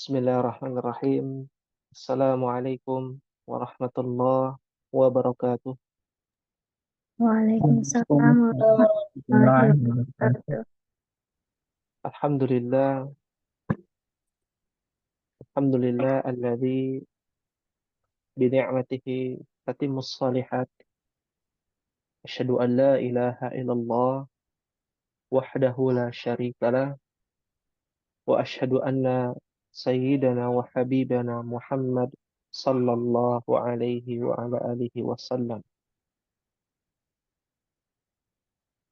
Bismillahirrahmanirrahim. Assalamualaikum warahmatullahi wabarakatuh. Waalaikumsalam warahmatullahi Warahmatullahi wabarakatuh. wabarakatuh. Alhamdulillah, alhamdulillah alladzi bi ni'matihi tatimmus shalihat. Asyhadu an la ilaha illallah wahdahu la syarikalah wa asyhadu anna sayyidana wa habibana Muhammad sallallahu alaihi wa ala alihi wasallam.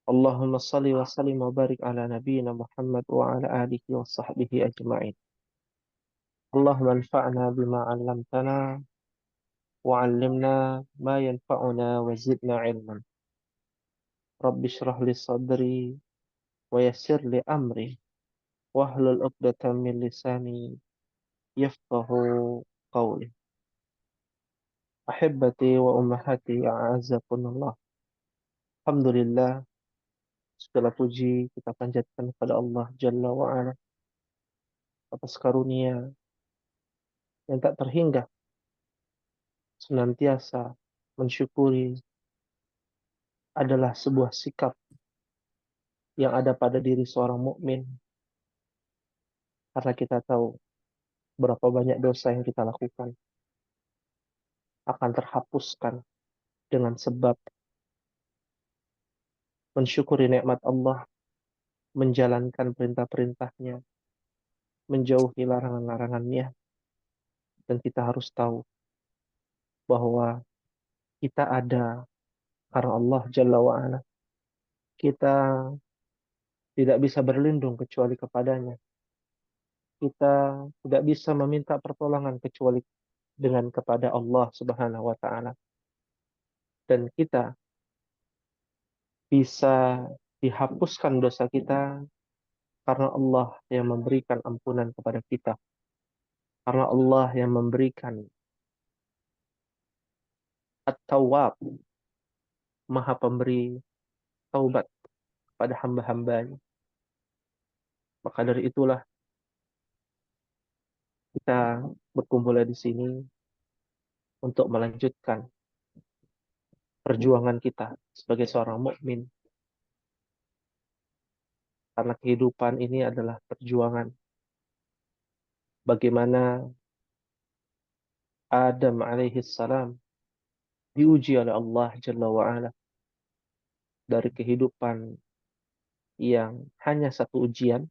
Allahumma salli wa sallim wa barik ala nabiyyina Muhammad wa ala alihi wa sahbihi ajma'in. Allahumma anfa'na bima 'allamtana wa 'allimna ma yanfa'una wa zidna 'ilman. Rabbi shrah li sadri wa yassir li amri wahlul 'uqdatam min lisani yafqahu qawli. Ahibbati wa ummahati a'azzakumullah. Alhamdulillah, segala puji kita panjatkan kepada Allah Jalla wa Ala atas karunia yang tak terhingga, senantiasa mensyukuri adalah sebuah sikap yang ada pada diri seorang mukmin, karena kita tahu berapa banyak dosa yang kita lakukan akan terhapuskan dengan sebab mensyukuri nikmat Allah, menjalankan perintah-perintahnya, menjauhi larangan-larangannya. Dan kita harus tahu bahwa kita ada karena Allah Jalla wa'ala. Kita tidak bisa berlindung kecuali kepadanya. Kita tidak bisa meminta pertolongan kecuali dengan kepada Allah Subhanahu wa taala. Dan kita bisa dihapuskan dosa kita karena Allah yang memberikan ampunan kepada kita. Karena Allah yang memberikan At-Tawwab, Maha Pemberi taubat pada hamba-hambanya. Maka dari itulah kita berkumpul di sini untuk melanjutkan perjuangan kita sebagai seorang mukmin. Karena kehidupan ini adalah perjuangan. Bagaimana Adam alaihi salam diuji oleh Allah Jalla wa'ala dari kehidupan yang hanya satu ujian,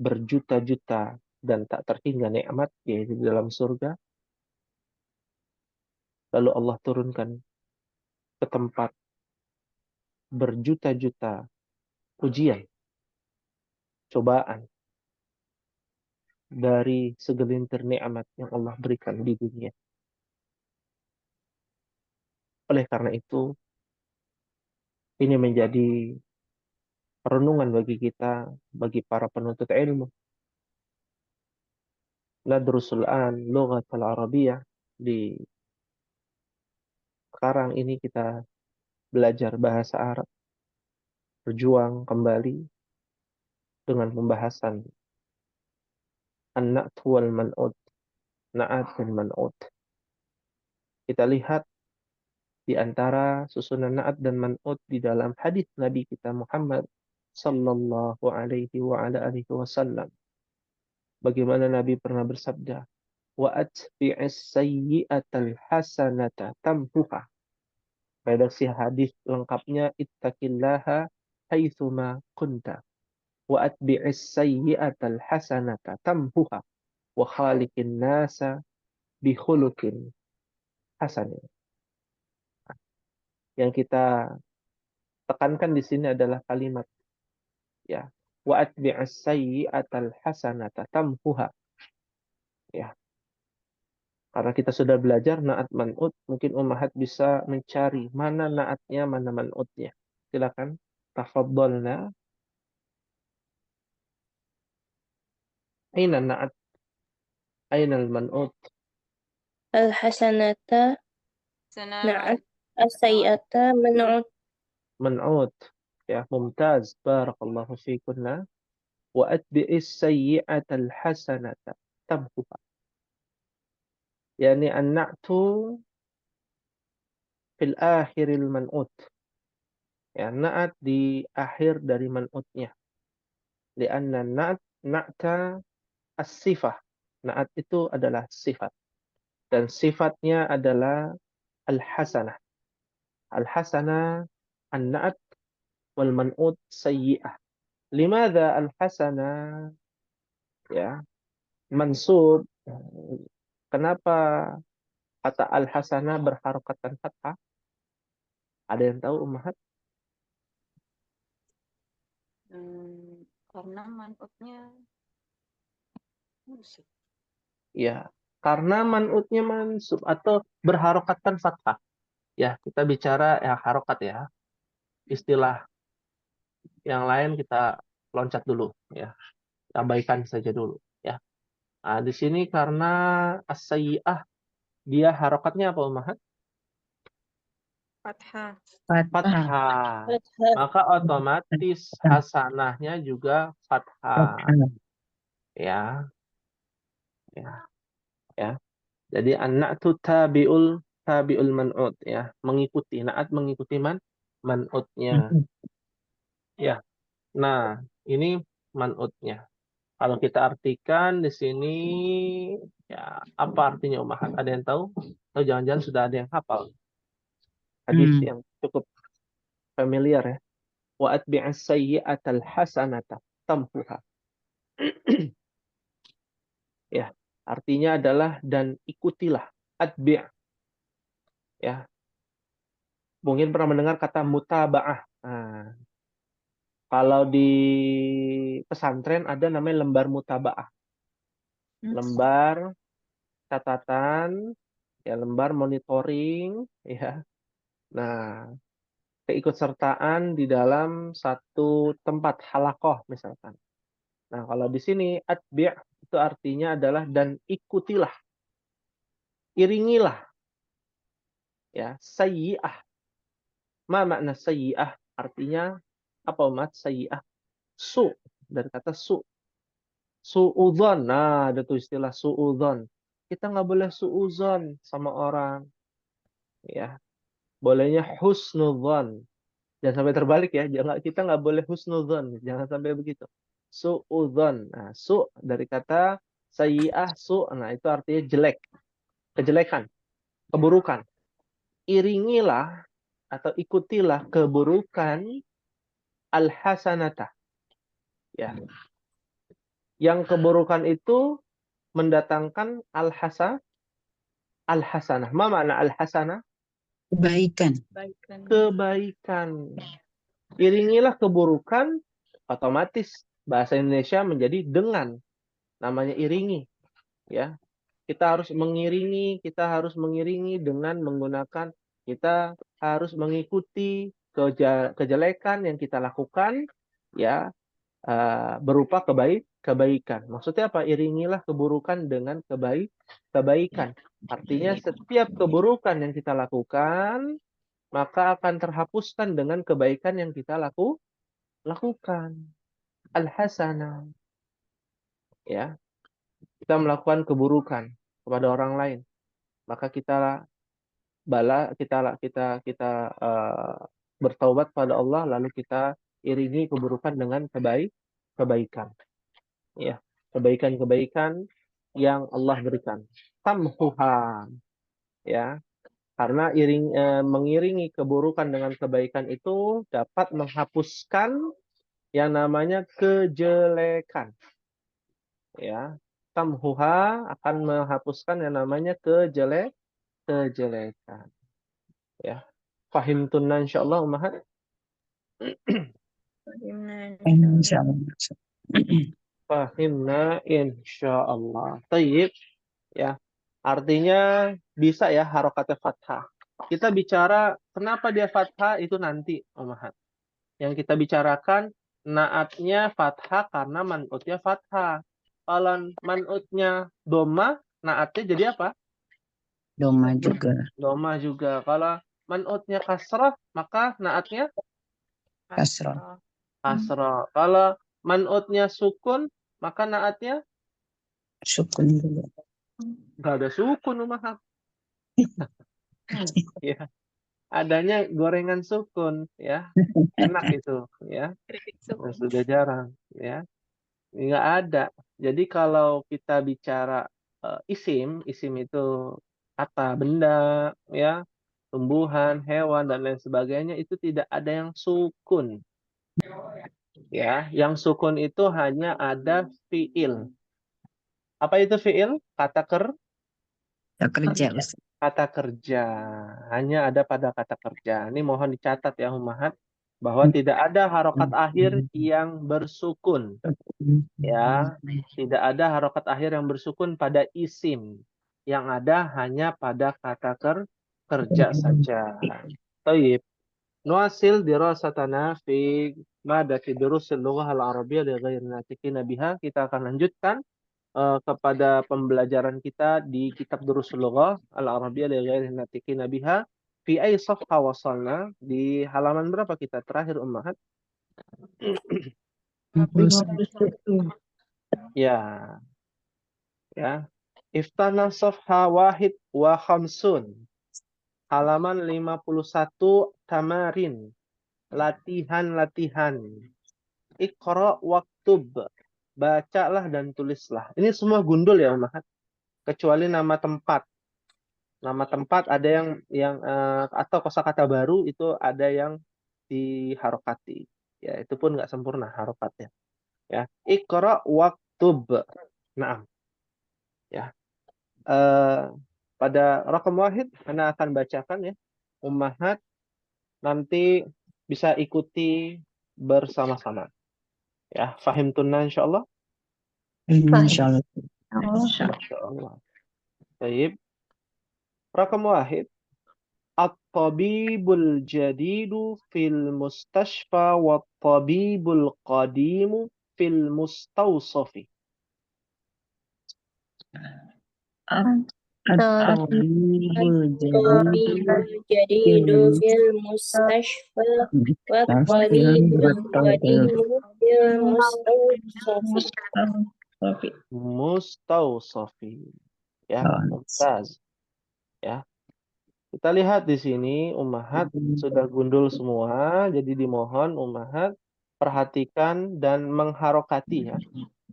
berjuta-juta dan tak terhingga nikmat, yaitu di dalam surga. Lalu Allah turunkan ke tempat berjuta-juta ujian, cobaan dari segelintir nikmat yang Allah berikan di dunia. Oleh karena itu, ini menjadi renungan bagi kita, bagi para penuntut ilmu. Nadrusul an lughatul Arabiyyah. Di sekarang ini kita belajar bahasa Arab, berjuang kembali dengan pembahasan an-na'at wal man'ut, na'at dan man'ut. Kita lihat di antara susunan na'at dan man'ut di dalam hadis Nabi kita Muhammad sallallahu alaihi wa ala alihi wasallam. Bagaimana Nabi pernah bersabda, wa atbi'is sayyi'atal hasanata tamhuha. Redaksi hadis lengkapnya, ittaqillaha haitsuma kunta wa atbi'is sayyi'atal hasanata tamhuha wa khaliqin nasa bi khuluqin hasan. Yang kita tekankan di sini adalah kalimat, ya, wa atbi'is sayyi'atal hasanata tamhuha. Ya, karena kita sudah belajar naat man'ut, mungkin Ummahat bisa mencari mana naatnya, mana man'utnya. Silakan, tafadhalna. Aina na'at, aina al-man'ut? Al-hasanata Sana'at. na'at, as-sayyi'ata man'ut. Man'ut. Ya, mumtaz. Barakallahu fikunna. Wa atbi'is sayyi'atal hasanata tamhuha. Yani an-na'tu fil akhiril man'ut. Ya, na'at di akhir dari man'utnya. Lianna na'ta as-sifah. Na'at itu adalah sifat. Dan sifatnya adalah al-hasanah. Al-hasanah an-na'at wal man'ut sayyi'ah. Limadha al-hasanah ya mansub? Kenapa kata al-hasanah berharokatan fathah? Ada yang tahu Ummahat? Karena manfaatnya musik. Ya, karena man'utnya mansub atau berharokatan fathah. Ya, kita bicara ya harokat ya. Istilah yang lain kita loncat dulu ya. Abaikan saja dulu ya. Nah, di sini karena as-sayyi'ah dia harokatnya apa Ummahat? Fathah. Fathah. Fathah. Maka otomatis hasanahnya juga fathah. Ya, ya, ya. Jadi anak tu tabiul man'ut ya, mengikuti naat mengikuti man'utnya. Ya. Nah, ini man'utnya. Kalau kita artikan di sini ya apa artinya Ummahat? Ada yang tahu? Atau jangan-jangan sudah ada yang hafal hadis yang cukup familiar ya. Wa atbi'as sayyi'atal hasanata tamhuha. Ya, artinya adalah dan ikutilah atbi' ya. Mungkin pernah mendengar kata mutaba'ah. Nah, kalau di pesantren ada namanya lembar mutaba'ah. Lembar catatan, ya lembar monitoring, ya. Nah, keikutsertaan di dalam satu tempat halakoh misalkan. Nah, kalau di sini atbi' itu artinya adalah dan ikutilah, iringilah, ya, sayyi'ah. Ma makna sayyi'ah? Artinya apa umat sayyi'ah? Su, dari kata su. Su'udhon. Nah, ada tuh istilah su'udhon. Kita nggak boleh su'udhon sama orang. Ya, bolehnya husnudzon. Jangan sampai terbalik ya. Kita nggak boleh husnudzon. Jangan sampai begitu. Su'udhon. Nah, su dari kata sayyi'ah su. Nah, itu artinya jelek. Kejelekan. Keburukan. Iringilah atau ikutilah keburukan al-hasanata. Ya. Yang keburukan itu mendatangkan al-hasanah. Ma makna al-hasanah? Kebaikan. Kebaikan. Iringilah keburukan, otomatis bahasa Indonesia menjadi dengan. Namanya iringi. Ya. Kita harus mengiringi dengan menggunakan, kita harus mengikuti kejelekan yang kita lakukan ya, berupa kebaikan. Maksudnya apa? Iringilah keburukan dengan kebaikan. Artinya setiap keburukan yang kita lakukan, maka akan terhapuskan dengan kebaikan yang kita lakukan. Al-hasanah. Ya, kita melakukan keburukan kepada orang lain, maka kita bertaubat pada Allah, lalu kita iringi keburukan dengan kebaikan. Ya, kebaikan-kebaikan yang Allah berikan. Tamhuha. Ya, karena mengiringi keburukan dengan kebaikan itu dapat menghapuskan yang namanya kejelekan. Ya, tamhuha akan menghapuskan yang namanya kejelekan. Ya, fahimtunna insyaallah Ummahat. Insyaallah. Fahimna insyaallah. Tayyib. Ya, artinya bisa ya harokatnya fathah. Kita bicara kenapa dia fathah itu nanti Ummahat. Yang kita bicarakan naatnya fathah karena man'utnya fathah. Kalau man'utnya doma, naatnya jadi apa? Doma juga. Doma juga. Kalau man'utnya kasrah, maka naatnya Kasrah. kasrah. Kalau man'utnya sukun, maka naatnya Sukun dulu. Nggak ada sukun umahat. Ya, adanya gorengan sukun ya. Enak itu ya. Nah, sudah jarang ya. Nggak ada. Jadi kalau kita bicara isim itu kata benda ya, tumbuhan, hewan dan lain sebagainya itu tidak ada yang sukun ya. Yang sukun itu hanya ada fiil. Apa itu fiil? Kita kerja, Ustaz. Kata kerja. Hanya ada pada kata kerja. Ini mohon dicatat ya Umahat bahwa tidak ada harokat akhir yang bersukun. Ya, tidak ada harokat akhir yang bersukun pada isim. Yang ada hanya pada kata kerja saja. Taib. Nuasil dirasatana fi madati durusil lughah al-arabiyyah li ghairi natiqina biha. Kita akan lanjutkan kepada pembelajaran kita di kitab Durusul Lughah al-Arabiyyah li ghairi natiqina biha. Fi ay safha wasalna? Di halaman berapa kita terakhir Ummahat? 51. Ya, ya. Iftana safha wahid wa khamsun. Halaman 51 tamarin. Latihan-latihan. Iqra waktub. Bacalah dan tulislah. Ini semua gundul ya Ummahat. Kecuali nama tempat. Nama tempat ada yang atau kosakata baru itu ada yang diharokati. Ya, itu pun nggak sempurna harokatnya. Ya. Iqra waktub. Nah, ya. Pada rakam wahid, Anda akan bacakan ya. Ummahat nanti bisa ikuti bersama-sama. Ya, fahim tunna insyaallah. Insyaallah. Insyaallah. Baik. Rakam wahid. At-tabibul jadidu fil mustashfa wat-tabibul qadimu fil mustawsafi. At-tabibul Tabibul jadidu fil mustashfa wa tabibul qadimu fil mustawsafi. Mustawsafi. Ya, mumtaz. Ya. Kita lihat di sini Ummahat sudah gundul semua, jadi dimohon Ummahat perhatikan dan mengharokati ya.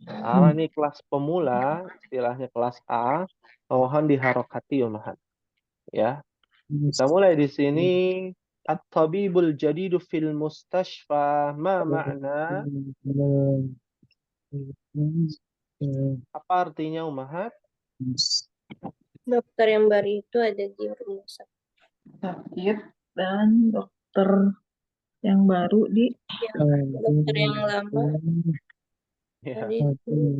Karena ini kelas pemula, istilahnya kelas A, mohon diharokati Ummahat. Ya. Kita mulai di sini. At-tabibul jadidu fil mustashfa ma makna? Apa artinya Ummahat? Dokter yang baru itu ada di rumah sakit dan dokter yang baru di dokter yang lama Ya. di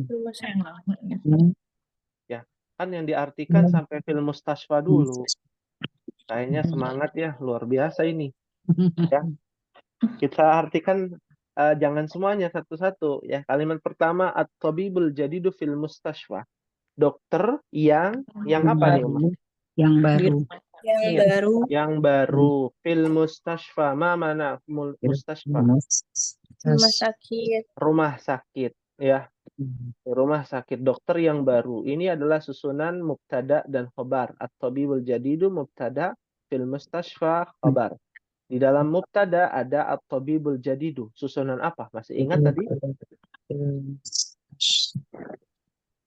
rumah sakit. yang lama ya. Ya, kan yang diartikan sampai fil mustashfa dulu. Kayaknya semangat ya, luar biasa ini. Ya. Kita artikan jangan semuanya satu-satu ya. Kalimat pertama at-tabibul jadidu fil mustashfa. Dokter yang apa nih, Umar? Yang baru. Yang baru fil mustashfa. Ma mana mustashfa? Rumah sakit. Rumah sakit ya. Rumah sakit, dokter yang baru. Ini adalah susunan mubtada dan khobar. At-tabibul jadidu mubtada, fil mustashfa khobar. Di dalam mubtada ada at-tabibul jadidu. Susunan apa? Masih ingat tadi?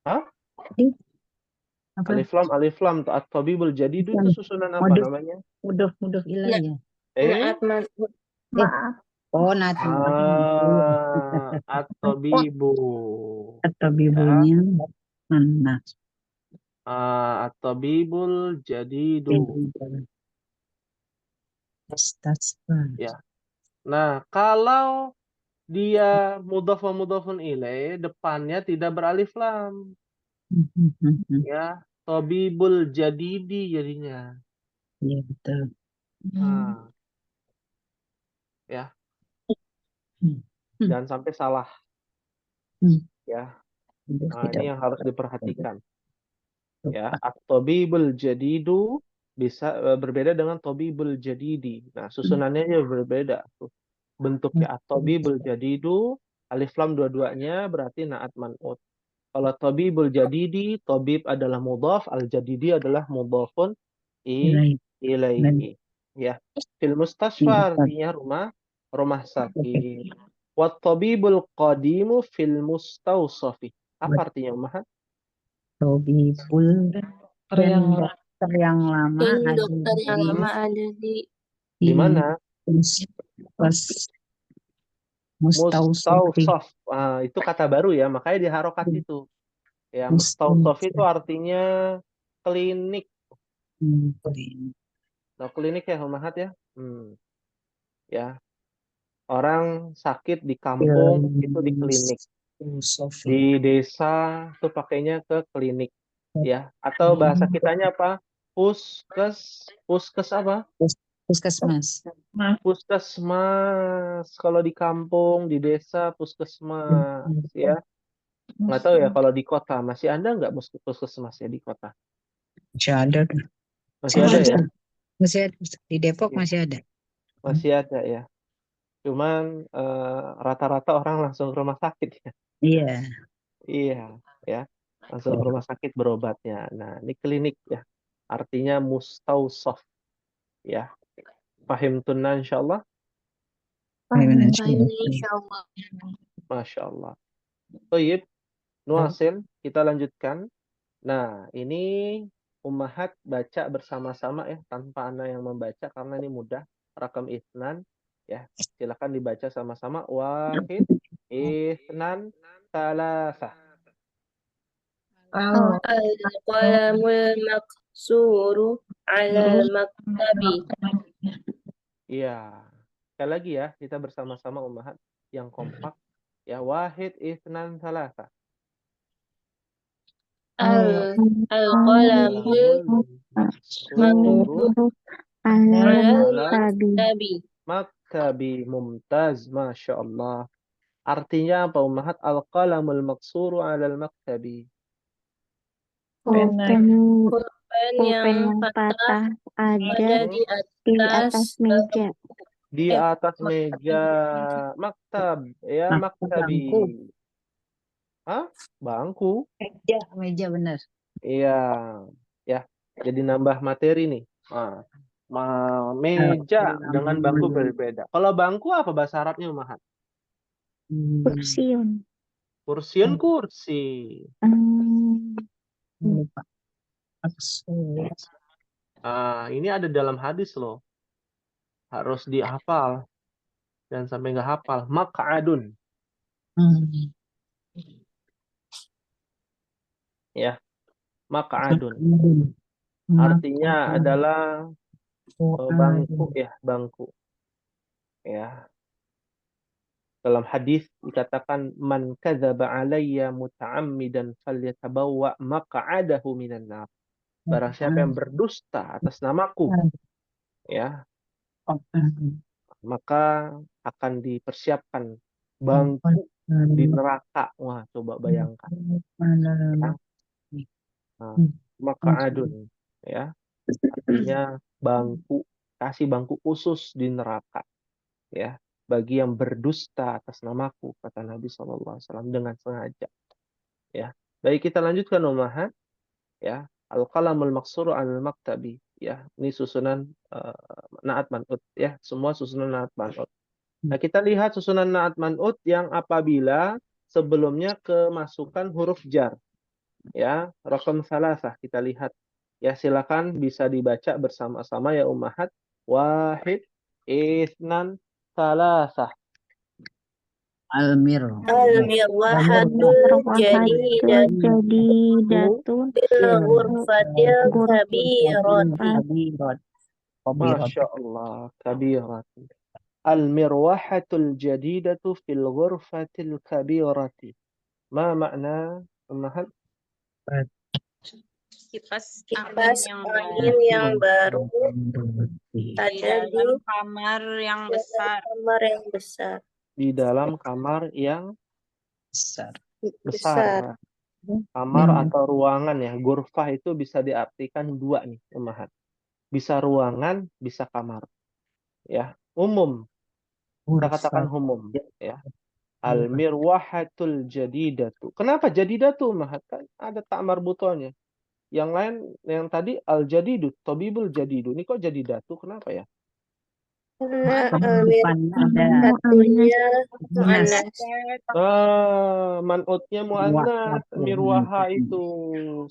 Hah? Apa? Alif lam. At-tabibul jadidu itu susunan apa Waduh. namanya? Mudah ilah ya. Naat maaf. Oh, nanti. At-tabibu. At-tabibunya mana? At-tabibul jadidu. Ya. Nah, kalau dia mudhaf wa mudhafun ilaih, depannya tidak beralif lam. Ya, tabibul jadidi jadinya. Iya, betul. Nah, ya. Jangan sampai salah. Ya. Nah, ini yang harus diperhatikan. Ya, at-tabibul jadidu bisa berbeda dengan tabibul jadidi. Nah, susunannya juga berbeda. Bentuknya at-tabibul jadidu, alif lam dua-duanya berarti naat man'ut. Kalau tabibul jadidi, tabib adalah mudhaf, al-jadidi adalah mudhafun Ilaih. Dan ilaihi. Ya. Fil mustasfa Ustaz. artinya rumah sakit. Wat tabibul qadimu fil mustausafi. Apa artinya, Ummahat? Tabibul Dokter dan yang dokter yang lama Dan ada dokter yang di lama ada di Di mana? Puskesmas Mustausofi. Mustausaf. Itu kata baru ya, makanya diharokat itu. Ya, mustausaf itu artinya klinik. Nah, klinik ya, Ummahat ya. Ya, orang sakit di kampung itu di klinik. Di desa itu pakainya ke klinik. Ya, atau bahasa kitanya apa? Puskes apa? Puskesmas. Puskesmas. Kalau di kampung, di desa, puskesmas. Ya, nggak tahu ya kalau di kota. Masih ada nggak puskesmas ya di kota? Masih ada. Masih ada ya? Masih ada. Di Depok Iya, masih ada. masih ada ya. Cuman rata-rata orang langsung ke rumah sakit ya. Iya. Iya, ya. Langsung ke rumah sakit berobatnya. Nah, ini klinik ya. Artinya mustausaf ya. Fahim tunna insyaallah. insyaallah. Masya Allah. Baik, nuasil, kita lanjutkan. Nah, ini Ummahat baca bersama-sama ya, tanpa Ana yang membaca karena ini mudah. Rakam Ithnan ya. Silakan dibaca sama-sama. Wahid, Ithnan, Salasah. Al-qalamul maksuru ala maktabi. Iya. Sekali lagi ya, kita bersama-sama Ummahat yang kompak. Ya, Wahid, Ithnan, Salasah. Al-qalamul maksuru ala maktabi. Maktabi mumtaz, Masya Allah. Artinya apa Ummahat? Al-qalamul maksuru alal maktabi. Pulpen yang patah ada di atas meja. Di atas meja. Maktab. Ya, maktabi. Bangku. Hah? Bangku? Meja benar. Iya. Ya, jadi nambah materi nih. Meja dengan bangku berbeda. Kalau bangku apa bahasa Arabnya Ummahat? Kursiun. Kursiun, kursi. Lupa. Ini ada dalam hadis loh. Harus dihafal. Dan sampai nggak hafal. Maq'adun. Ya. Maq'adun. Artinya adalah bangku ya, bangku. Ya. Dalam hadis dikatakan man kadzaba alayya muta'ammidan falyatabawwa maq'adahu minan nar. Barang siapa yang berdusta atas namaku, ya, maka akan dipersiapkan bangku di neraka. Wah, coba bayangkan. Ya. Maq'adun, ya. Artinya bangku, kasih bangku khusus di neraka. Ya, bagi yang berdusta atas namaku, kata Nabi SAW dengan sengaja. Ya, baik kita lanjutkan Ummahat. Ya, al-qalamul maqsuru al-maktabi. Ya, ini susunan naat man'ut. Ya, semua susunan naat man'ut. Nah, kita lihat susunan naat man'ut yang apabila sebelumnya kemasukan huruf jar. Ya, raqam salasah kita lihat. Ya, silakan bisa dibaca bersama-sama ya Ummahat. Wahid, Ithnan, Salasah. Al-mirwahatul jadidatu fil ghurfatil kabirati. Masya Allah, kabirati. Al-mirwahatul jadidatu fil ghurfatil kabirati. Ma makna Ummahat? Kipas angin yang baru ada di kamar yang besar. Di dalam kamar yang besar. Kamar atau ruangan ya. Ghurfah itu bisa diartikan dua nih, Ummahat. Bisa ruangan, bisa kamar. Ya, umum. Kita katakan umum, ya. Al-mirwahatul jadidatu. Kenapa jadidatu, Mahat? Kan ada tak marbutonya. Yang lain, yang tadi al-jadidu, tabibul jadidu. Ini kok jadidatu? Kenapa ya? Karena Depannya ada mirwahatunya muannas. muannas. Man'utnya muannas. Mirwaha itu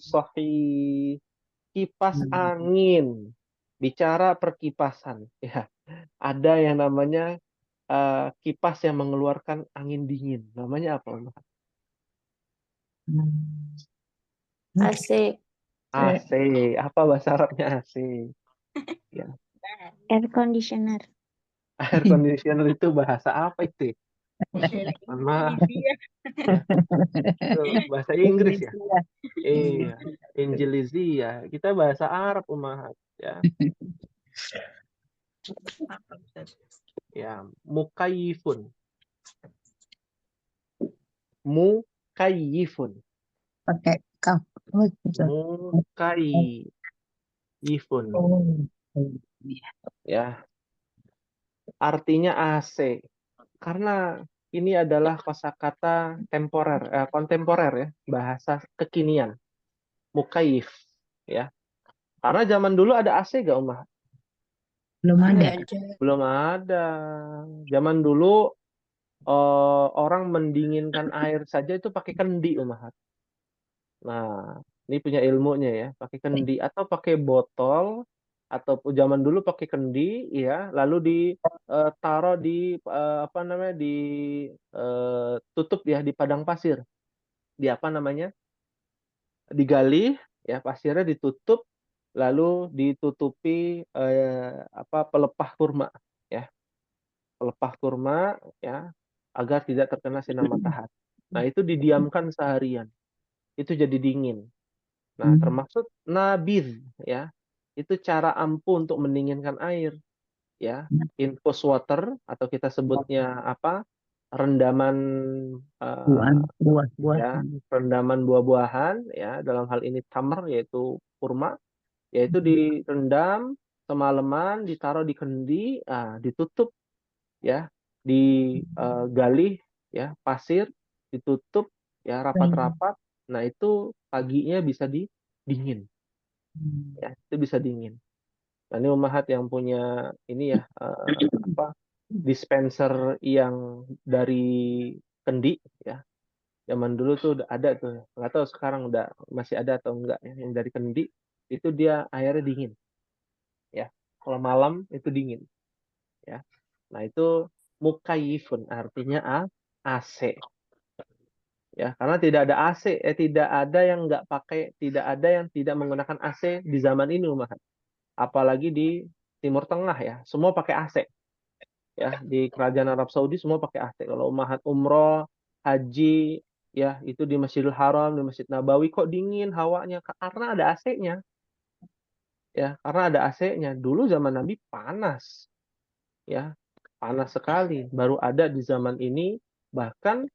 sahih. Kipas angin. Bicara perkipasan. Ya, ada yang namanya kipas yang mengeluarkan angin dingin. Namanya apa, Mahat? AC. AC. Apa bahasa Arabnya AC? Ya. Air conditioner. Air conditioner itu bahasa apa itu? Mohon maaf. Ya. Itu bahasa Inggris ya? Iya. Injilizia. Kita bahasa Arab, Umahat. Ya. Ya. Mukayifun. Mukayifun. Pakai kaf. Oh, gitu. Mukayifun. Oh, Ya. Artinya AC. Karena ini adalah kosakata temporer, kontemporer ya, bahasa kekinian. Mukayif, ya. Karena zaman dulu ada AC gak, Umar? belum ada. Belum ada. Zaman dulu orang mendinginkan air saja itu pakai kendi, Umar. Nah, ini punya ilmunya ya, pakai kendi atau pakai botol atau zaman dulu pakai kendi, ya, lalu ditaruh di apa namanya tutup ya di padang pasir, di apa namanya digali ya pasirnya ditutup lalu ditutupi apa pelepah kurma ya pelepah kurma ya agar tidak terkena sinar matahari. Nah itu didiamkan seharian itu jadi dingin. Nah termasuk nabiz ya itu cara ampuh untuk mendinginkan air ya infus water atau kita sebutnya apa rendaman eh, ya Buah-buahan. rendaman buah-buahan ya dalam hal ini tamar yaitu kurma yaitu direndam semalaman ditaruh di kendi ditutup ya digali ya pasir ditutup ya rapat-rapat nah itu paginya bisa dingin ya itu bisa dingin nah ini umahat yang punya ini ya apa dispenser yang dari kendi ya zaman dulu tuh udah ada tuh nggak tahu sekarang udah masih ada atau enggak ya yang dari kendi itu dia airnya dingin ya kalau malam itu dingin ya nah itu mukayifun artinya AC ya karena tidak ada AC tidak ada yang nggak pakai tidak ada yang tidak menggunakan AC di zaman ini Umar apalagi di Timur Tengah ya semua pakai AC ya di kerajaan Arab Saudi semua pakai AC kalau umahat umroh haji ya itu di Masjidil Haram di Masjid Nabawi kok dingin hawanya karena ada AC-nya ya karena ada AC-nya dulu zaman Nabi panas ya panas sekali baru ada di zaman ini bahkan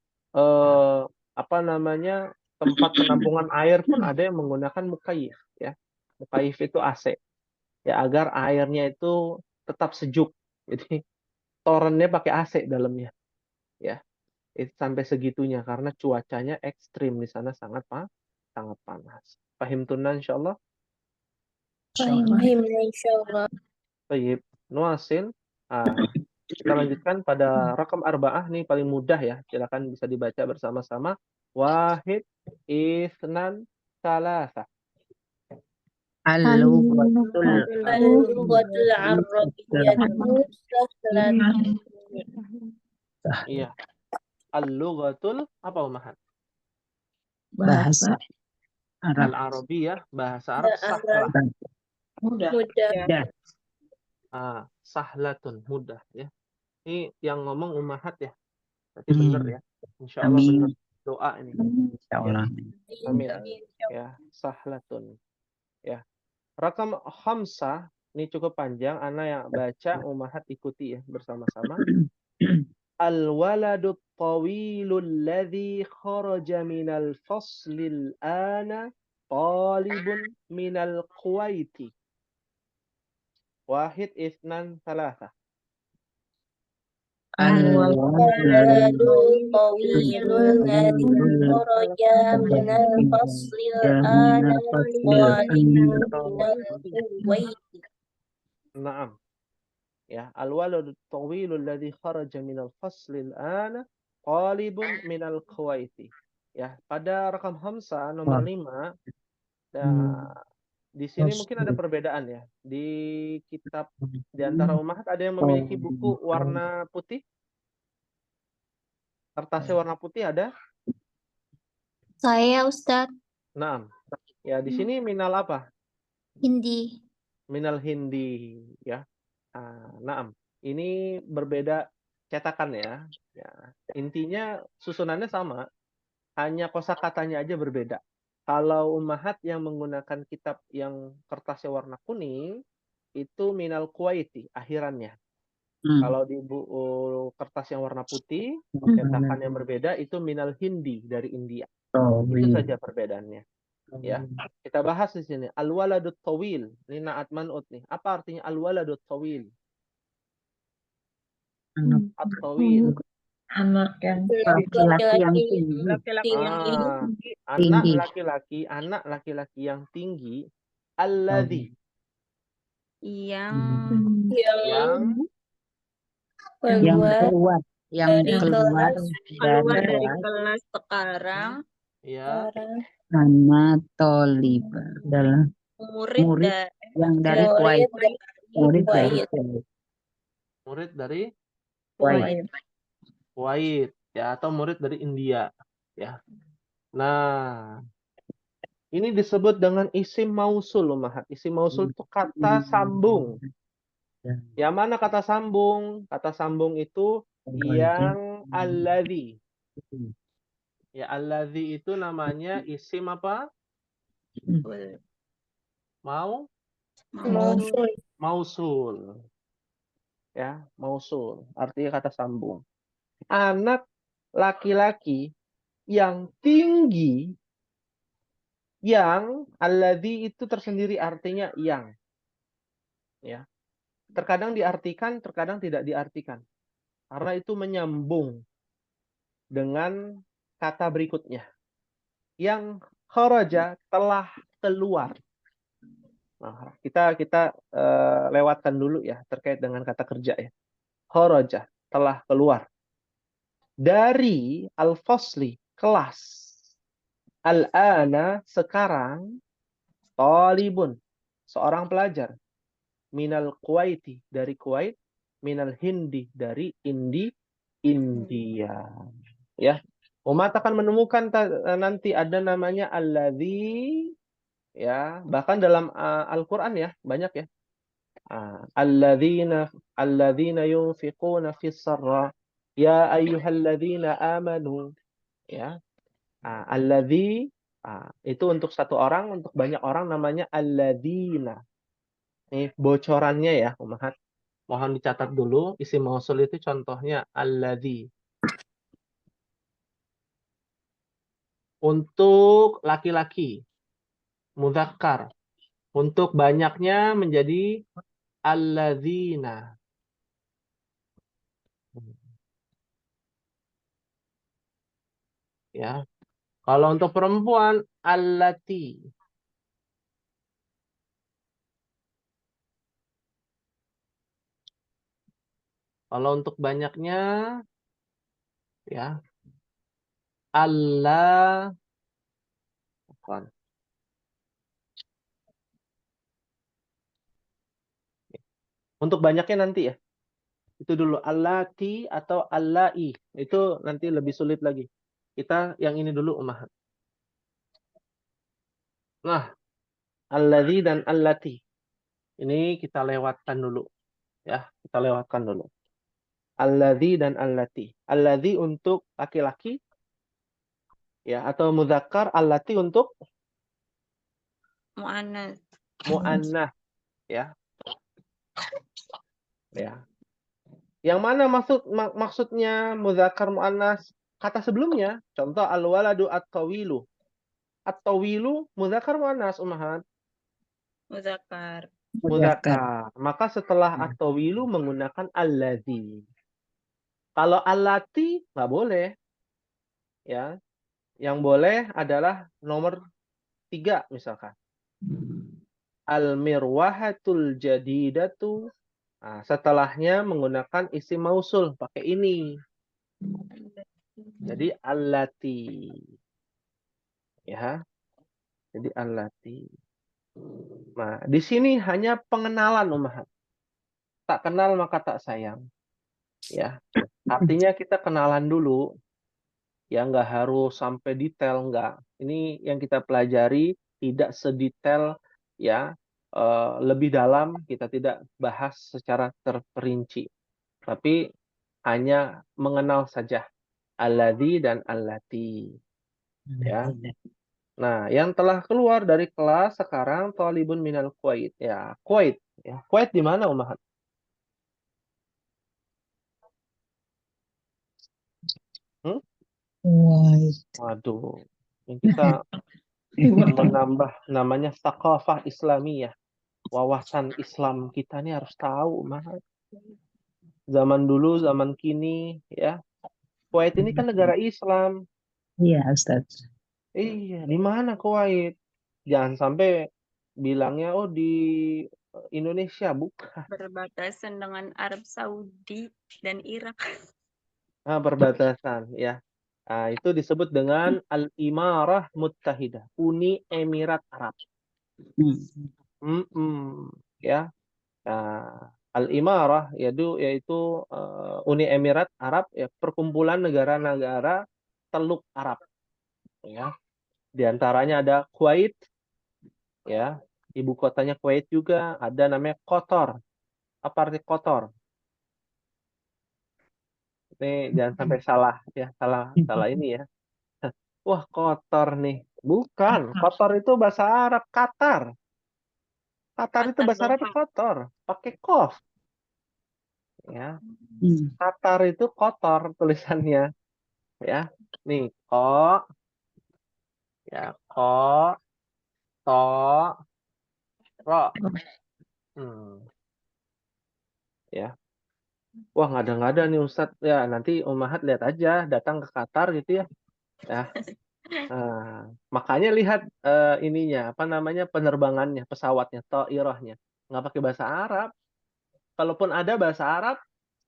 apa namanya tempat penampungan air pun ada yang menggunakan mukayif ya mukayif itu AC ya agar airnya itu tetap sejuk jadi torennya pakai AC dalamnya ya itu sampai segitunya karena cuacanya ekstrim di sana sangat panas. Pahim tunan insyaallah. Fahim, insyaallah. Baik, nuasin. Kita lanjutkan pada rakam arba'ah nih paling mudah ya. Silakan bisa dibaca bersama-sama. Wahid, isnan, salasa. Al-lughatul arabiyyatu sahlatun. Iya. Al-lughatul apa umahan? Bahasa Arab. Al-Arabiyah bahasa Arab sahlah. Mudah. Sahlatun mudah ya. Ini yang ngomong umahat ya. Berarti benar ya. Insya Allah benar doa ini. Insyaallah. Amin. Ya, sahlatun. Ya. Rakam khamsah ini cukup panjang. Ana yang baca umahat ikuti ya bersama-sama. Al-waladu tawilul ladzi kharaja minal faslil ana talibun minal Kuwaiti. Wahid isnan salasa. الولد الطويل الذي خرج من الفصل الآن طالب من الكويت. Naam. Ya, al-waladu tawilul ladzi kharaja minal faslil ana talibun minal kuwaiti. Ya, pada rakam Hamzah nomor 5, di sini mungkin ada perbedaan ya. Di kitab di antara ummahat ada yang memiliki buku warna putih, kertasnya warna putih ada? Saya Ustadz Naam. Ya, di sini minal apa? Hindi. Minal Hindi, ya. Naam. Ini berbeda cetakan ya. Ya. Intinya susunannya sama, hanya kosakatanya aja berbeda. Kalau ummahat yang menggunakan kitab yang kertasnya warna kuning, itu minal kuwaiti akhirannya. Kalau di buku kertas yang warna putih, cetakan yang berbeda itu minal Hindi dari India. Itu saja perbedaannya. Ya, kita bahas di sini. Al-waladut tawil. Ini naat man'ut nih. Apa artinya al-waladut tawil? At-tawil. Anak yang Laki-laki yang tinggi. Anak laki-laki yang tinggi. Alladzi. Yang keluar dari dari kelas sekarang Ya, Ana Tolib adalah murid yang dari Kuwait. Murid dari Kuwait. Kuwait. murid dari Kuwait. Kuwait, ya, atau murid dari India, ya. Nah, ini disebut dengan isim mausul, Mahat. Isim mausul itu kata sambung. Yang mana kata sambung? Kata sambung itu yang alladzi. Ya, alladzi itu namanya isim apa? Mausul. Ya, mausul. Artinya kata sambung. Anak laki-laki yang tinggi, yang alladzi itu tersendiri artinya yang. Ya. Terkadang diartikan, terkadang tidak diartikan. Karena itu menyambung dengan kata berikutnya. Yang kharaja telah keluar. Nah, kita lewatkan dulu ya terkait dengan kata kerja ya. Kharaja telah keluar dari al-fasli kelas. Al-ana sekarang talibun seorang pelajar minal Kuwaiti dari Kuwait, minal Hindi dari India. Ya. Umat akan menemukan nanti ada namanya alladzi, ya, bahkan dalam Al-Qur'an ya, banyak ya. Alladzina yunfiquna fis sarra ya ayyuhalladzina amanu, ya. Alladzi itu untuk satu orang, untuk banyak orang namanya alladzina. Ini bocorannya ya, Umahat. Mohon dicatat dulu, isim mausul itu contohnya alladzi. Untuk laki-laki, mudzakkar. Untuk banyaknya menjadi alladzina. Ya. Kalau untuk perempuan, allati. Kalau untuk banyaknya, ya, Allah. Untuk banyaknya nanti ya. Itu dulu allati atau allai. Itu nanti lebih sulit lagi. Kita yang ini dulu, Umahat. Nah, alladzi dan allati. Ini kita lewatkan dulu. Ya, kita lewatkan dulu. Alladzi dan allati. Alladzi untuk laki-laki, ya, atau mudzakkar, allati untuk muannats, ya. Ya. Yang mana maksudnya mudzakkar muannats? Kata sebelumnya, contoh al-waladu at-tawilu. At-tawilu mudzakkar muannats, Umahat. Mudzakkar. Maka setelah at-tawilu menggunakan alladzi. Kalau allati nggak boleh, ya. Yang boleh adalah nomor 3 misalkan. Al-mirwahatul jadidatu. Nah, setelahnya menggunakan isim mausul pakai ini. Jadi allati. Ya. Jadi allati. Nah, di sini hanya pengenalan ummahat. Tak kenal maka tak sayang. Ya. Artinya kita kenalan dulu. Ya, nggak harus sampai detail, nggak. Ini yang kita pelajari tidak sedetail, ya, lebih dalam kita tidak bahas secara terperinci, tapi hanya mengenal saja alladzi dan allati, ya. Nah, yang telah keluar dari kelas sekarang talibun minal Kuwait, ya. Kuwait, ya. Kuwait di mana Ummahat? Hmm? White. Waduh, ini kita menambah namanya thaqafah Islamiyah. Wawasan Islam kita nih harus tahu, Ummahat. Zaman dulu, zaman kini, ya. Kuwait ini kan negara Islam. Iya, Ustaz. Iya, di mana Kuwait? Jangan sampai bilangnya oh di Indonesia, bukan. Berbatasan dengan Arab Saudi dan Irak. Nah, perbatasan, ya. Nah, itu disebut dengan Al-Imarah Muttahidah, Uni Emirat Arab. Ya. Nah, Al-Imarah yaitu Uni Emirat Arab, ya, perkumpulan negara-negara Teluk Arab, ya. Di antaranya ada Kuwait, ya. Ibu kotanya Kuwait juga, ada namanya Qatar. Apa arti Qatar? Ini jangan sampai salah, ya, salah ini, ya. Wah, Qatar nih. Bukan, Qatar itu bahasa Arab, Qatar. Qatar itu Qatar bahasa Arab Doha. kotor, pakai qaf, ya. Hmm. Qatar itu kotor tulisannya, ya. Nih, ya, to, ro. Ya. Wah, ngada-ngada nih Ustadz. Ya, nanti Ummahat lihat aja, datang ke Qatar gitu, ya. Ya. Nah, makanya lihat ininya, apa namanya, penerbangannya, pesawatnya, Ta'irahnya. Nggak pakai bahasa Arab. Kalaupun ada bahasa Arab,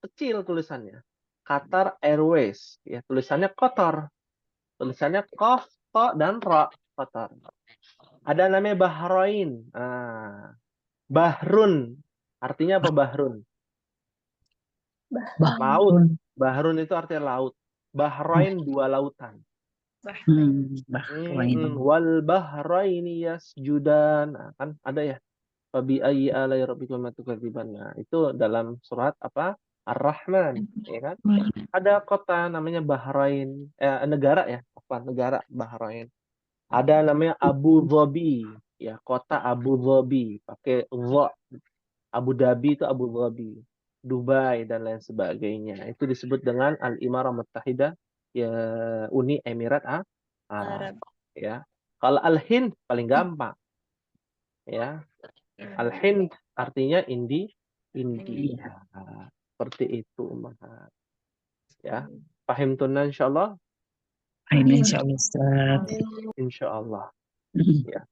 kecil tulisannya. Qatar Airways. Ya, tulisannya kotor. Tulisannya Qaf, To, dan Ra. Kotor. Ada namanya Bahrain. Bahrun. Artinya apa Bahrun? Laut. Bahrun itu artinya laut. Bahrain, 2 lautan. Bahrain. Wal bahraini yasjudan. Nah, kan ada ya. Fabi ayyi alai rabbikuma tukadziban. Nah, itu dalam surat apa? Ar-Rahman, ya kan? Ada kota namanya Bahrain, negara, ya, apa negara Bahrain. Ada namanya Abu Dhabi, ya, kota Abu Dhabi, pakai dha. Abu Dhabi itu Abu Dhabi. Dubai dan lain sebagainya. Itu disebut dengan Al-Imarah Muttahidah, ya, Uni Emirat Arab, ya. Kalau Al-Hind paling gampang, ya. Al-Hind artinya India. Seperti itu, Mas. Ya. Paham tunan insyaallah? Ini insyaallah, Ustaz. Insyaallah. Ya.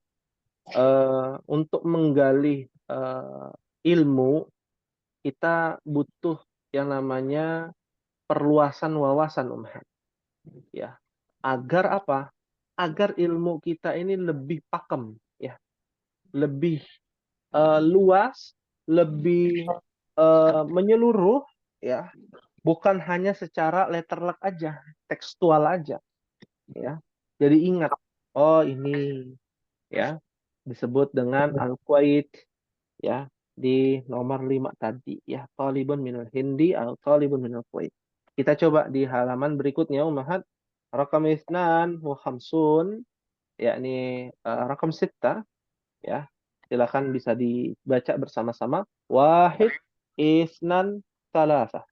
Untuk menggali ilmu, kita butuh yang namanya perluasan wawasan, ya. Agar apa? Agar ilmu kita ini lebih pakem, ya. Lebih luas, lebih menyeluruh, ya. Bukan hanya secara letterlek aja, tekstual aja, ya. Jadi ingat, oh ini, ya, disebut dengan Al-Kuwait, ya, di nomor 5 tadi, ya, talibun minal Hindi atau talibun minal Kuwait. Kita coba di halaman berikutnya, Ummahat, rakam isnan wa khamsun, yakni rakam sitta, ya. Silakan bisa dibaca bersama-sama. Wahid, isnan, salasa.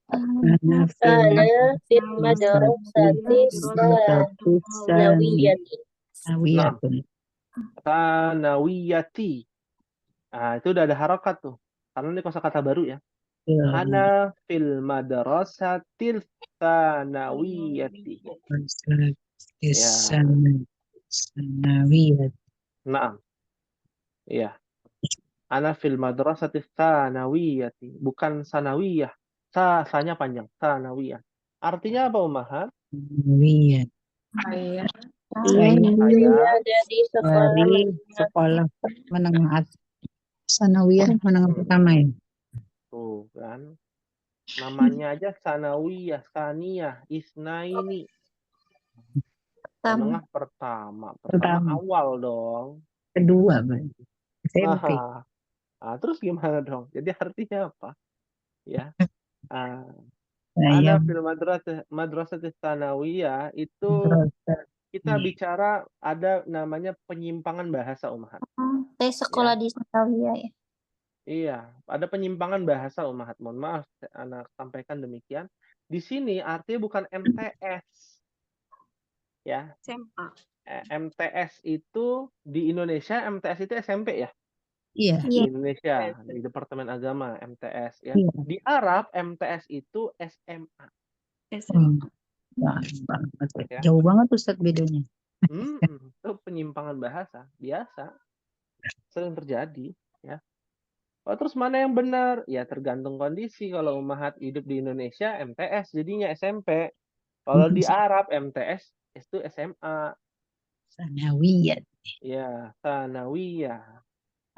Ana fil madrasati sanawiyati. Nawiyatun. Sanawiyati. Nah, itu udah ada harokat tuh. Karena ini kosakata baru, ya. Ana fil madrasatil tsanawiyati. Ya, Sanawiyat. na'am. Ya. Ana fil madrasatil tsanawiyati, bukan sanawiyah. Sa-nya panjang, tsanawiyah. Artinya apa, Ummahat? Sanawiyat. Saya Saya Saya ada di sekolah dari menengah. sekolah menengah sanawiyah menengah pertama ya. tuh kan. Namanya aja sanawiyah, saniyah, isnaini. Menengah pertama. Pertama Pertama, awal dong. kedua, Bang. SMP. Terus gimana dong? Jadi artinya apa? Ya. Ah, Saya Ana fil madrasatis tsanawiyah itu madrasah. kita bicara ada namanya penyimpangan bahasa, Ummahat. Saya sekolah di Sanawiyah ya. Iya, ada penyimpangan bahasa, Ummahat. Mohon maaf, anak sampaikan demikian. Di sini artinya bukan MTS. Ya, SMA. MTS itu di Indonesia, MTS itu SMP ya? Iya, Di Indonesia, di Departemen Agama, MTS ya. iya. Di Arab, MTS itu SMA. Oh, banget. Ya. Jauh banget Ustaz bedanya. Itu penyimpangan bahasa, biasa. Sering terjadi. Ya. Oh, terus mana yang benar? Ya tergantung kondisi. Kalau Ummahat hidup di Indonesia, MTS jadinya SMP. Kalau di Arab, MTS itu SMA. Sanawiyat. Ya, Tsanawiyah.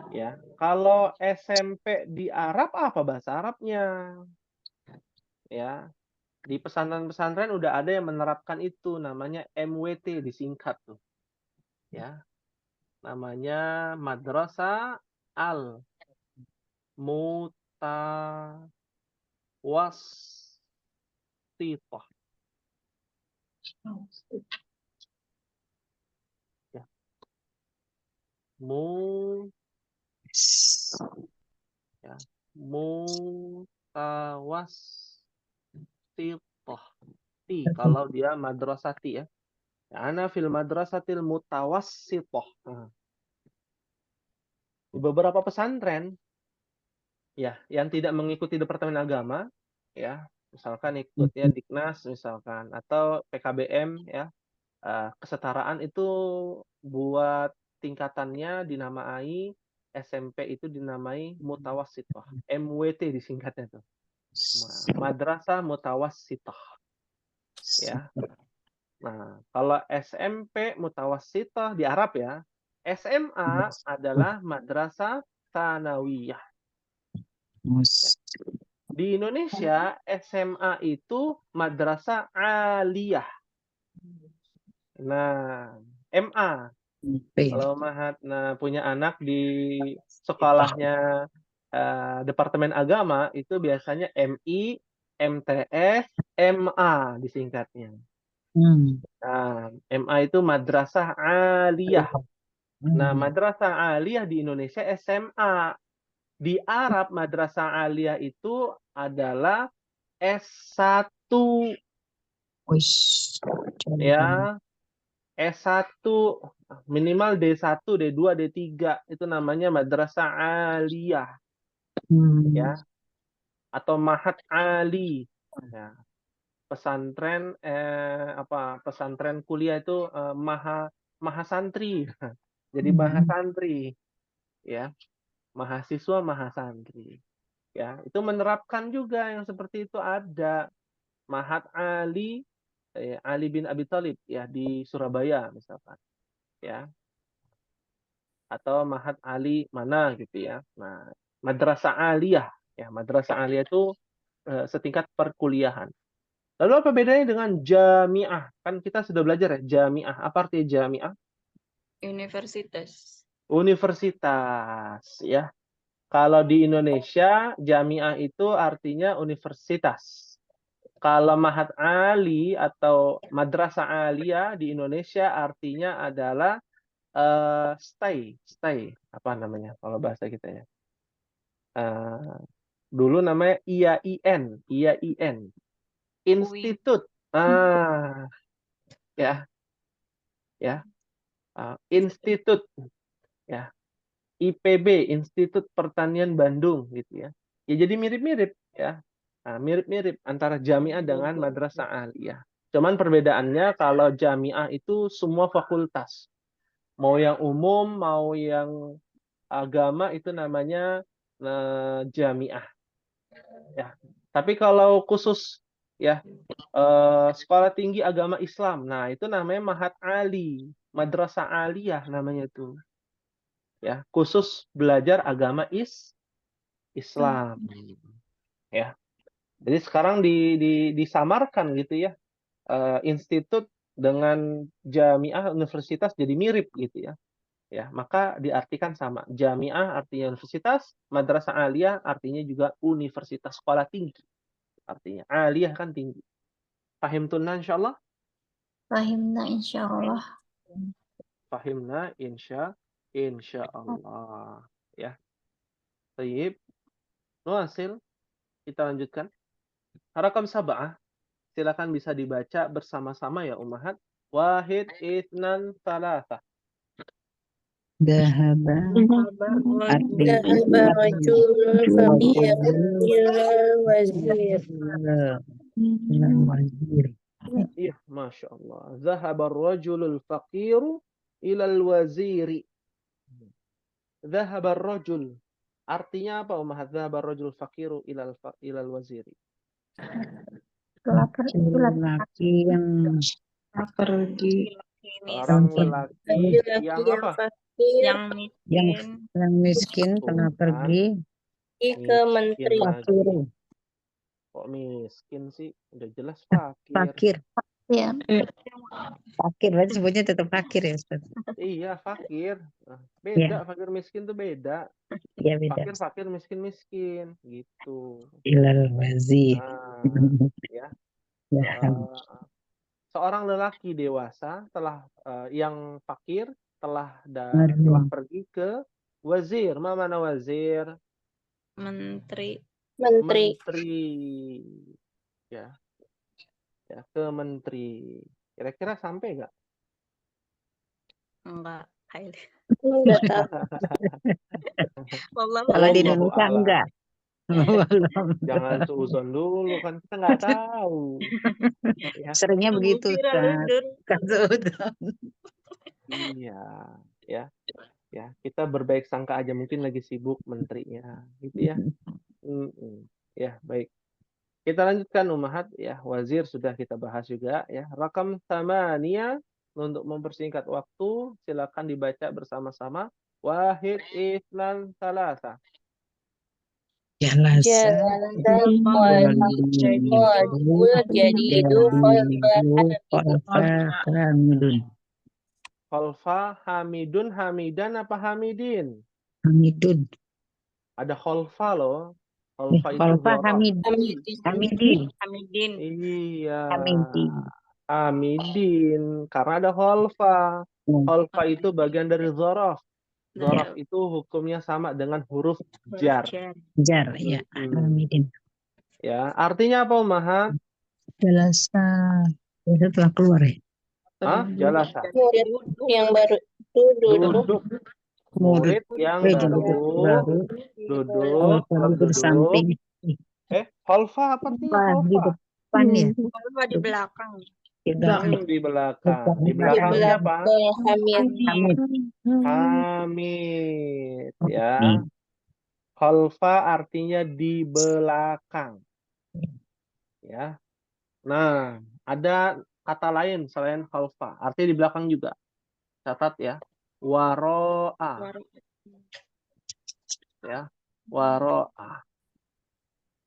Ya, kalau SMP di Arab apa bahasa Arabnya? Ya, di pesantren-pesantren udah ada yang menerapkan itu, namanya MWT disingkat tuh. Ya, namanya Madrasah Al Mutawassithah. Ya, ya, Mutawassithah. Kalau dia madrasati ya. Ana fil madrasatil mutawassithah. Di beberapa pesantren ya yang tidak mengikuti Departemen Agama ya, misalkan ikutnya Diknas misalkan atau PKBM ya, kesetaraan itu buat tingkatannya dinamai SMP itu dinamai mutawassithah. MWT disingkatnya tuh. Madrasah mutawassithah. Ya. Nah, kalau SMP mutawassithah di Arab ya, SMA adalah madrasah tsanawiyah. Di Indonesia SMA itu madrasah aliyah. Nah, MA. Kalau Mahat punya anak di sekolahnya Departemen Agama itu biasanya MI, MTS, MA disingkatnya. Nah, MA itu madrasah aliyah. Nah, madrasah aliyah di Indonesia SMA. Di Arab madrasah aliyah itu adalah S1 ya. S1 minimal D1, D2, D3 itu namanya madrasah aliyah ya atau mahat ali. Ya. Pesantren pesantren kuliah itu maha santri. Jadi maha santri ya. Mahasiswa maha santri. Ya, itu menerapkan juga yang seperti itu ada Mahat Ali Ali bin Abi Thalib ya di Surabaya misalkan ya atau Mahat Ali mana gitu ya. Nah, madrasah aliyah ya, madrasah aliyah itu setingkat perkuliahan. Lalu apa bedanya dengan jamiah? Kan kita sudah belajar ya jamiah. Apa artinya jamiah? Universitas. Universitas ya. Kalau di Indonesia jamiah itu artinya universitas. Kalau Mahat Ali atau Madrasah Aliyah di Indonesia artinya adalah stay apa namanya kalau bahasa kita ya. Dulu namanya IAIN, Institut. Ya, Institut ya. IPB, Institut Pertanian Bandung gitu ya. Ya jadi mirip-mirip Ya. Nah, mirip-mirip antara jamiah dengan madrasah aliyah. Cuman perbedaannya kalau jamiah itu semua fakultas. Mau yang umum, mau yang agama itu namanya jamiah. Ya. Tapi kalau khusus ya sekolah tinggi agama Islam, nah itu namanya Mahat Ali, Madrasah Aliyah namanya itu. Ya, khusus belajar agama Islam. Ya. Jadi sekarang disamarkan gitu ya, institut dengan jamiah universitas jadi mirip gitu ya. Ya, maka diartikan sama. Jamiah artinya universitas, madrasah aliyah artinya juga universitas sekolah tinggi. Artinya aliyah kan tinggi. Pahim tunna insyaallah? Fahimna insyaallah. Fahimna insyaallah. Ya. Baik. Nuasil, kita lanjutkan. Rakam sab'ah, silakan bisa dibaca bersama-sama ya Ummahat. Wahid, itsnan, salasah. Dahaba artinya ذهب رجل فقير إلى الوزير. wazir. Iya, Masya Allah. Zahabar rajulul faqiru ilal waziri. Zahabar rajul. Artinya apa Ummahat? Zahabar rajul faqiru ilal waziri. Laki yang Pergi. Orang lelaki Laki-laki yang yang apa? fakir yang yang miskin, miskin telah Bukan. pergi ke menteri. Miskin fakir. lagi. Kok miskin sih? Udah jelas fakir. Fakir. Ya, Fakir berarti sebutnya tetap fakir ya Ustaz. Iya, fakir. Nah, Ya, beda, fakir miskin tuh beda. ya beda. Fakir miskin gitu. Ilal wazir. Nah, ya. Dahab. Seorang lelaki dewasa yang fakir telah Marhum. pergi ke wazir. Mana wazir? menteri, Menteri. Menteri. Ya, ya ke menteri. Kira-kira sampai nggak? enggak, Hail. Enggak tahu. Wallahu Kalau di Wallahu Indonesia a'lam. enggak. Jangan seuzon dulu kan kita nggak tahu. Ya, Seringnya begitu Ustaz. Udun. Kan seudon. iya, ya, ya. Kita berbaik sangka aja mungkin lagi sibuk menterinya, gitu ya. Ya, baik. Kita lanjutkan Ummahat ya, wazir sudah kita bahas juga ya. Rakam tsamania untuk mempersingkat waktu silakan dibaca bersama-sama. Wahid, itsnan, salasa. Jalasa. Hamidun. Khalfa, Hamidun, Hamidan apa Hamidin? Hamidun. Ada khalfa loh. Khalfa itu Khalfa dzaraf. Hamidin. Hamidin. Iya. Hamidin. Hamidin. Karena ada khalfa. Khalfa itu bagian dari dzaraf. Dzaraf itu hukumnya sama dengan huruf jar. Jar, ya. Hamidin. Ya, artinya apa Ummahat? Jalasa. Itu telah keluar ya. Hah? Jalasa. Murid yang baru itu duduk. Murid yang baru duduk, bersamping. khalfa apa artinya Di khalfa? depan ya. Khalfa di belakang. Di belakang. Di belakang. Di belakangnya apa? Hamid. Hamid. Ya. Khalfa artinya di belakang. Ya. Nah, ada kata lain selain khalfa. Artinya di belakang juga. Catat ya. Waro'a. Ya. Waro'a.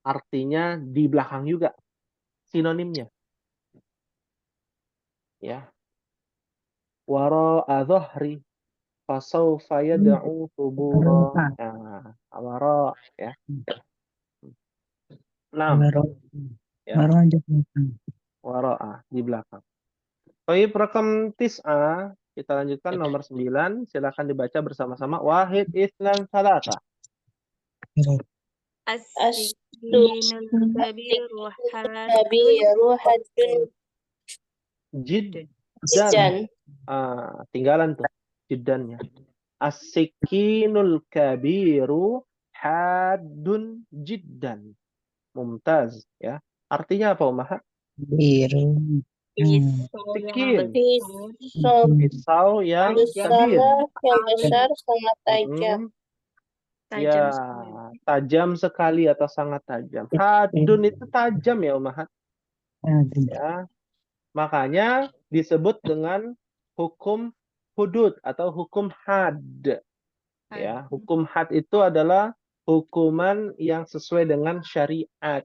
Artinya di belakang juga. Sinonimnya. Ya. Waro'a dhahri. Fasawfa yad'u thubura. Nah, waro' ya. Enam. Ya. Waro'a di belakang. Baik, rakam tis'a. Kita lanjutkan nomor 9. Silakan dibaca bersama-sama. Wahid, itsnan, salasa. As-sinul kabiru hadun. Jiddan. Tinggalan tuh. Jiddannya. As-sikinul kabiru hadun jiddan. mumtaz, ya. Artinya apa, Ummahat? Biru. Pisau yang Sikin, Pisau pisau yang besar kabir. yang besar sangat tajam. Ya, tajam sekali. tajam sekali atau sangat tajam. Hadun itu tajam ya, Ummahat. Ya, makanya disebut dengan hukum hudud atau hukum had. Ya, hukum had itu adalah hukuman yang sesuai dengan syariat.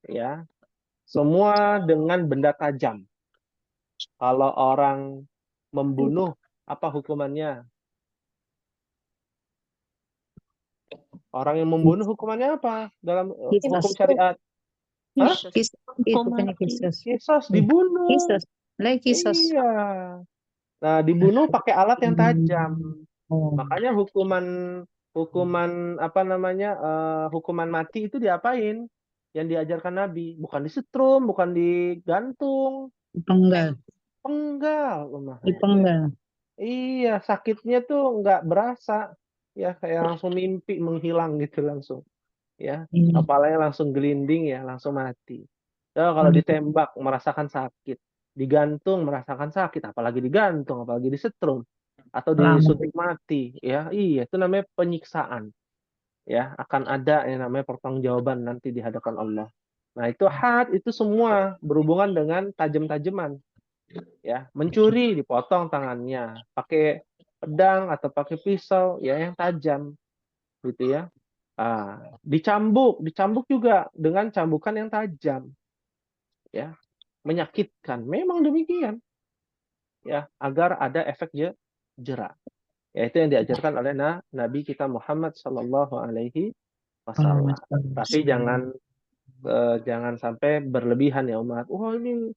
Ya, semua dengan benda tajam. Kalau orang membunuh, apa hukumannya? Orang yang membunuh hukumannya apa dalam hukum syariat? Hah? Itu kan kisos. Kisos, dibunuh. Kisos. Lagi kisos. Iya. Nah, dibunuh pakai alat yang tajam. Oh. Makanya hukuman apa namanya? Hukuman mati itu diapain? Yang diajarkan Nabi, bukan disetrum, bukan digantung, Dipenggal. penggal, Umar. Dipenggal. Iya, sakitnya tuh nggak berasa, ya kayak langsung mimpi menghilang gitu langsung, ya. Kepalanya langsung gelinding ya, langsung mati. Ya, kalau ditembak merasakan sakit, digantung merasakan sakit, apalagi digantung, apalagi disetrum atau disuntik mati, ya. Iya, itu namanya penyiksaan. Ya, akan ada yang namanya pertanggungjawaban nanti di hadapan Allah. Nah, itu had itu semua berhubungan dengan tajam-tajaman. Ya, mencuri dipotong tangannya, pakai pedang atau pakai pisau ya yang tajam gitu ya. Dicambuk juga dengan cambukan yang tajam. Ya, menyakitkan. Memang demikian. Ya, agar ada efek jerak. Ya, itu yang diajarkan oleh Nabi kita Muhammad sallallahu alaihi wasallam. Tapi jangan sampai berlebihan ya umat. Wah, ini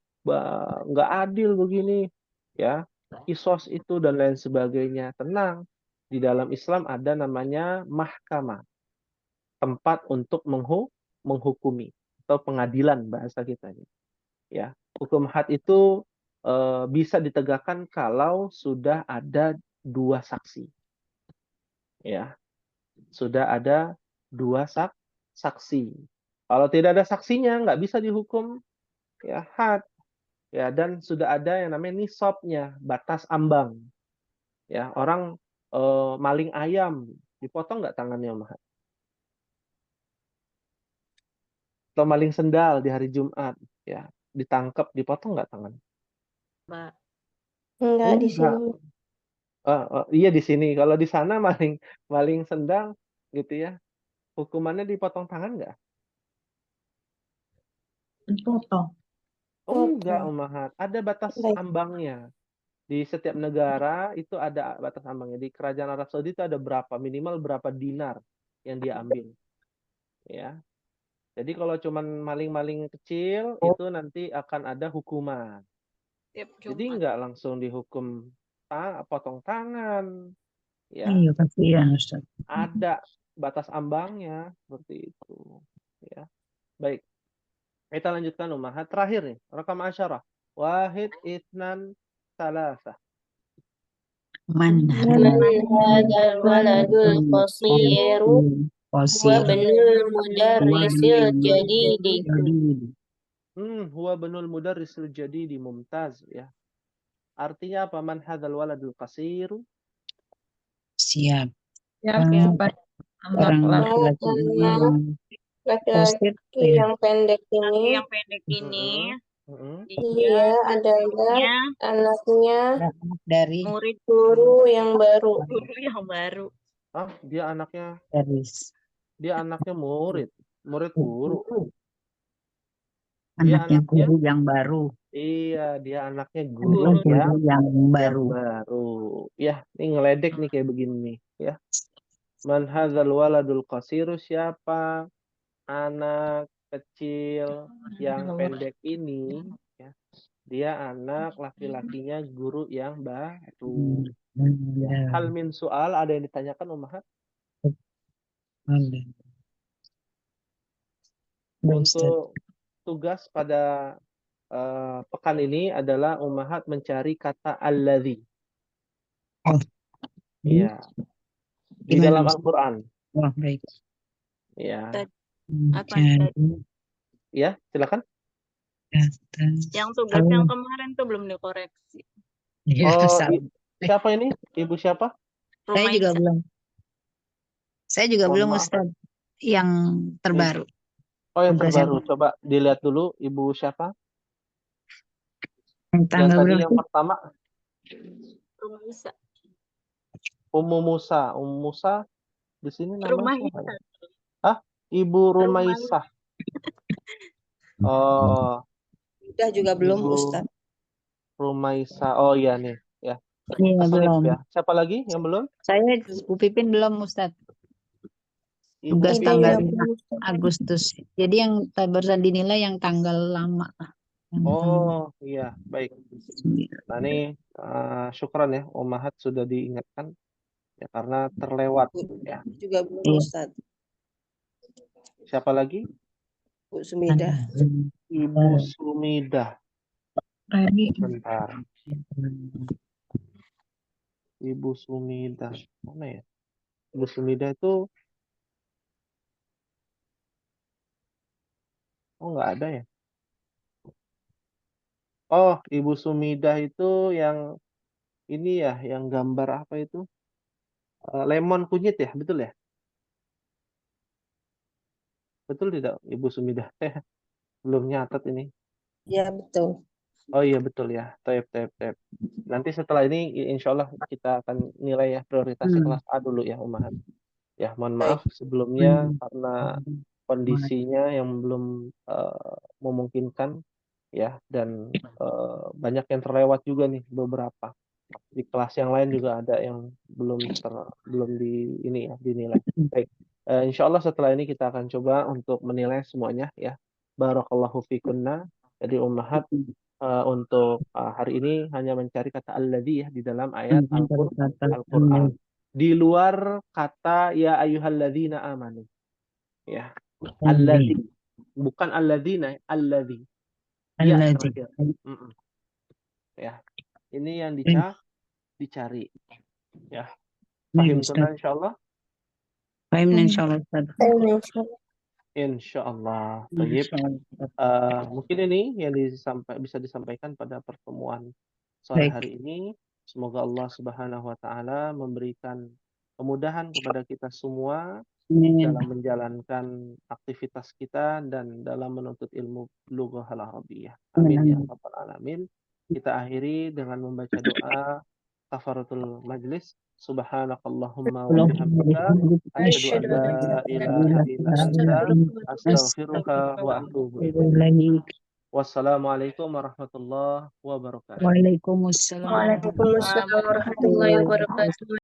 nggak adil begini. Ya, kisos itu dan lain sebagainya. Tenang. Di dalam Islam ada namanya mahkamah. Tempat untuk menghukumi atau pengadilan bahasa kita. Ya, hukum had itu bisa ditegakkan kalau sudah ada dua saksi. Ya, sudah ada dua saksi. Kalau tidak ada saksinya, nggak bisa dihukum ya had. Ya, dan sudah ada yang namanya nisabnya, batas ambang. Ya, orang maling ayam, dipotong nggak tangannya, Mah? Atau maling sendal di hari Jumat, ya, ditangkap, dipotong nggak tangan? Mbak. Enggak di Enggak. sini. Iya di sini. Kalau di sana maling sendal gitu ya, hukumannya dipotong tangan nggak? Potong. Enggak, Umahat. Ada batas Baik. ambangnya. Di setiap negara itu ada batas ambangnya. Di Kerajaan Arab Saudi itu ada berapa, minimal berapa dinar yang dia ambil. Ya. Jadi kalau cuman maling-maling kecil, itu nanti akan ada hukuman. Jadi nggak langsung dihukum potong tangan. Ya. Iya, kasihan Ustaz. Ada batas ambangnya seperti itu. Ya. Baik. Kita lanjutkan Umahat. Terakhir nih, rakam asyarah. Wahid, itnan, salasa. Man Hadzal waladul qasiru huwa benul mudarrisil jadidi. Huwa benul mudarrisil jadidi mumtaz ya. Artinya apa? Man hadzal waladul qasiru? Siap. Anak laki-laki Laki-laki yang pendek ini, Yang pendek ini dia adalah anaknya dari murid guru yang baru. guru yang baru. Dia anaknya murid guru. Dia anaknya guru yang baru. Iya, dia anaknya guru yang baru. Ya, ini ngeledek nih kayak begini nih, ya. Man hadzal waladul qasiru, siapa anak kecil yang pendek ini, ya. Dia anak laki-lakinya guru yang baru. Ya. Hal min soal, ada yang ditanyakan Ummahat? Untuk tugas pada pekan ini adalah Ummahat mencari kata alladzi. Ya. Di dalam Al-Quran. Wah, baik. Ya. Apa nih? Jadi Ya, silakan. atas. Yang tugas yang kemarin tuh belum dikoreksi. Iya, Oh, salah. siapa ini? Ibu siapa? Saya juga Rumaisa. belum. Saya juga Mohon belum maaf. Ustaz. Yang terbaru. Oh, yang Tugas terbaru. Coba dilihat dulu Ibu siapa? yang Yang tanggal tadi berapa yang sih? pertama, Rumaisa. Ummu Musa. Ummu Musa di sini namanya siapa ya? Rumaisa. Hah? Ibu Rumaisah. Oh, Udah juga belum Ibu Ustaz. Rumaisah. Oh iya nih, ya. Iya, Tasnif belum. ya. Siapa lagi yang belum? Saya Bu Pipin belum Ustaz. Ibu Tugas Itu tanggal juga 5 belum, Ustaz. Agustus. Jadi yang barusan dinilai yang tanggal lama. Yang Oh, iya, baik. tanggal Nah, ini syukran ya, Ummahat sudah diingatkan ya karena terlewat ya. Juga belum Iya. Ustaz. Siapa lagi? Bu Sumidah. Ibu Sumidah. Reni. Bentar. Ibu Sumidah. Mana ya? Ibu Sumidah itu nggak ada ya? Oh, Ibu Sumidah itu yang ini ya, yang gambar apa itu? Lemon kunyit ya, betul ya? Betul tidak, Ibu Sumidah? Belum nyatat ini. Ya betul. Oh iya betul ya. Taib. Nanti setelah ini insya Allah kita akan nilai ya prioritasnya kelas A dulu ya Ummahat. Ya, mohon maaf sebelumnya karena kondisinya yang belum memungkinkan ya dan banyak yang terlewat juga nih beberapa. Di kelas yang lain juga ada yang belum dinilai. Baik. Insya Allah setelah ini kita akan coba untuk menilai semuanya ya. Barakallahu fikunna. Jadi Ummahat untuk hari ini hanya mencari kata alladzi ya di dalam ayat Al-Qur'an. Di luar kata ya ayyuhalladzina amanu. Ya. Alladzi. Bukan alladzina, alladzi. Ya terakhir. Ya. Ini yang dicari. Ya. Paham tunan insyaallah? Paham insyaallah Ustaz. Insyaallah. Baik. Mungkin ini yang bisa disampaikan pada pertemuan sore Baik. hari ini. Semoga Allah Subhanahu wa taala memberikan kemudahan kepada kita semua dalam menjalankan aktivitas kita dan dalam menuntut ilmu lughah al-arabiyyah. Amin ya rabbal alamin. Kita akhiri dengan membaca doa kafaratul majlis. Subhanakallahumma wa bihamdika asyhadu an la ilaha illa anta astaghfiruka wa atubu ilaik. Wassalamualaikum warahmatullahi wabarakatuh. Waalaikumsalam. Waalaikumsalam warahmatullahi wabarakatuh.